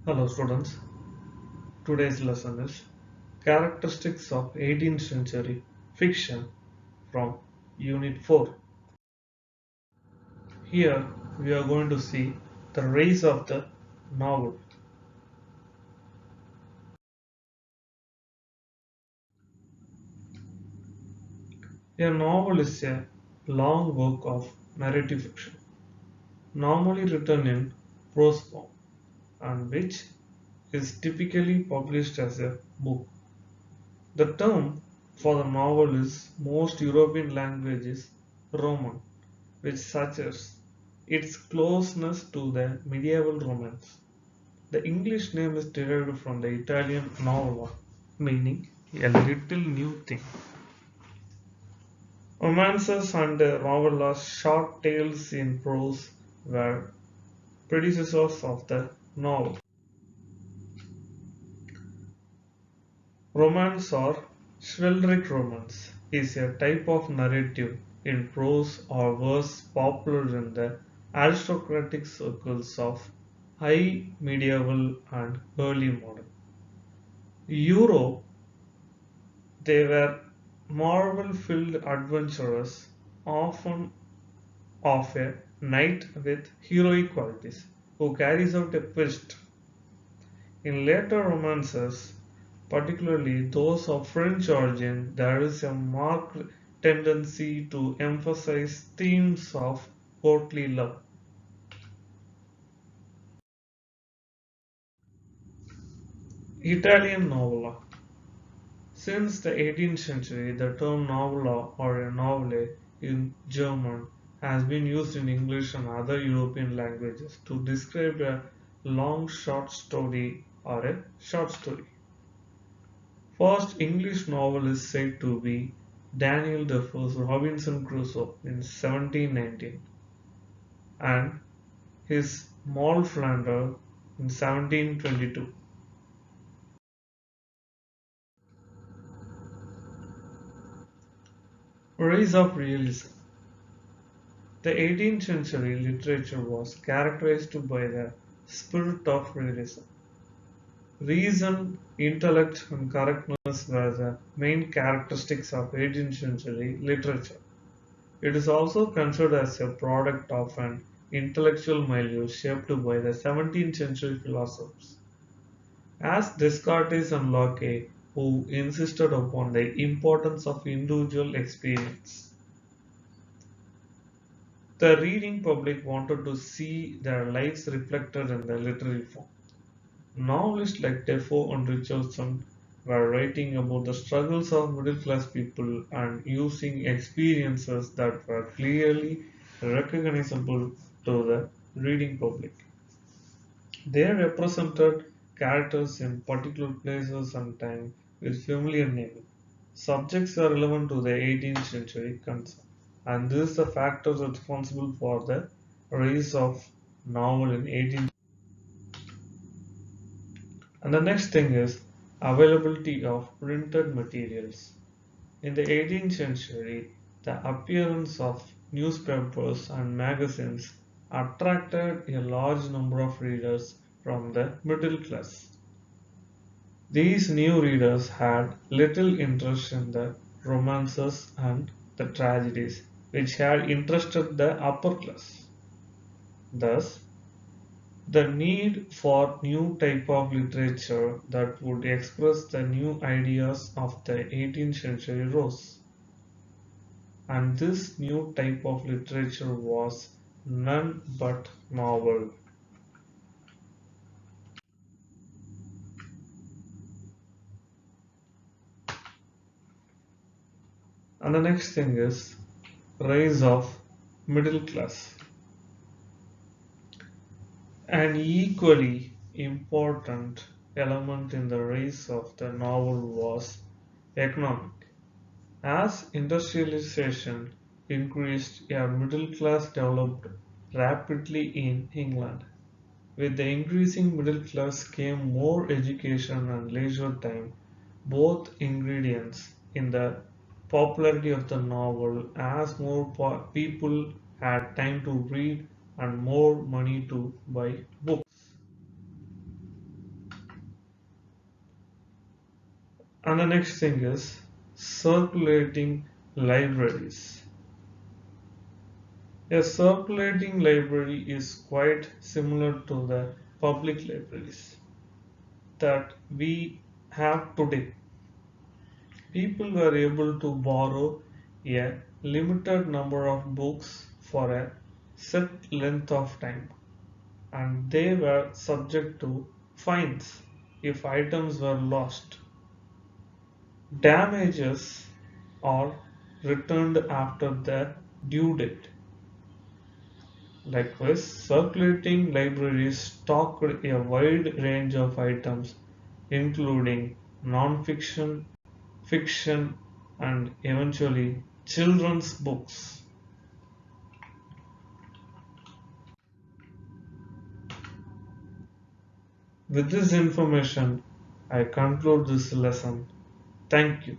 Hello students, today's lesson is Characteristics of 18th Century Fiction from Unit 4. Here we are going to see the rise of the novel. A novel is a long work of narrative fiction, normally written in prose form and which is typically published as a book. The term for the novel is most European languages Roman, which suggests its closeness to the medieval romance. The English name is derived from the Italian novella, meaning a little new thing. Romances and novellas, short tales in prose, were predecessors of the novel. Romance or chivalric romance is a type of narrative in prose or verse popular in the aristocratic circles of high medieval and early modern Europe. They were marvel-filled adventurers, often of a knight with heroic qualities, who carries out a quest. In later romances, particularly those of French origin, there is a marked tendency to emphasize themes of courtly love. Italian novella. Since the 18th century, the term novella or a novelle in German has been used in English and other European languages to describe a long short story or a short story. First English novel is said to be Daniel Defoe's Robinson Crusoe in 1719 and his Moll Flanders in 1722. Rise of realism. The 18th century literature was characterized by the spirit of realism. Reason, intellect, and correctness were the main characteristics of 18th century literature. It is also considered as a product of an intellectual milieu shaped by the 17th century philosophers, as Descartes and Locke, who insisted upon the importance of individual experience. The reading public wanted to see their lives reflected in the literary form. Novelists like Defoe and Richardson were writing about the struggles of middle class people and using experiences that were clearly recognizable to the reading public. They represented characters in particular places and time with familiar naming. Subjects are relevant to the 18th century concern, and this is the factor responsible for the rise of novel in 18th. And the next thing is availability of printed materials. In the 18th century, the appearance of newspapers and magazines attracted a large number of readers from the middle class. These new readers had little interest in the romances and the tragedies, which had interested the upper class. Thus, the need for new type of literature that would express the new ideas of the 18th century rose. And this new type of literature was none but novel. And the next thing is rise of middle class. An equally important element in the rise of the novel was economic. As industrialization increased, a middle class developed rapidly in England. With the increasing middle class came more education and leisure time, both ingredients in the popularity of the novel, as more people had time to read and more money to buy books. And the next thing is circulating libraries. A circulating library is quite similar to the public libraries that we have today. People were able to borrow a limited number of books for a set length of time, and they were subject to fines if items were lost, damages, or returned after the due date. Likewise, circulating libraries stocked a wide range of items, including non-fiction, fiction, and eventually children's books. With this information, I conclude this lesson. Thank you.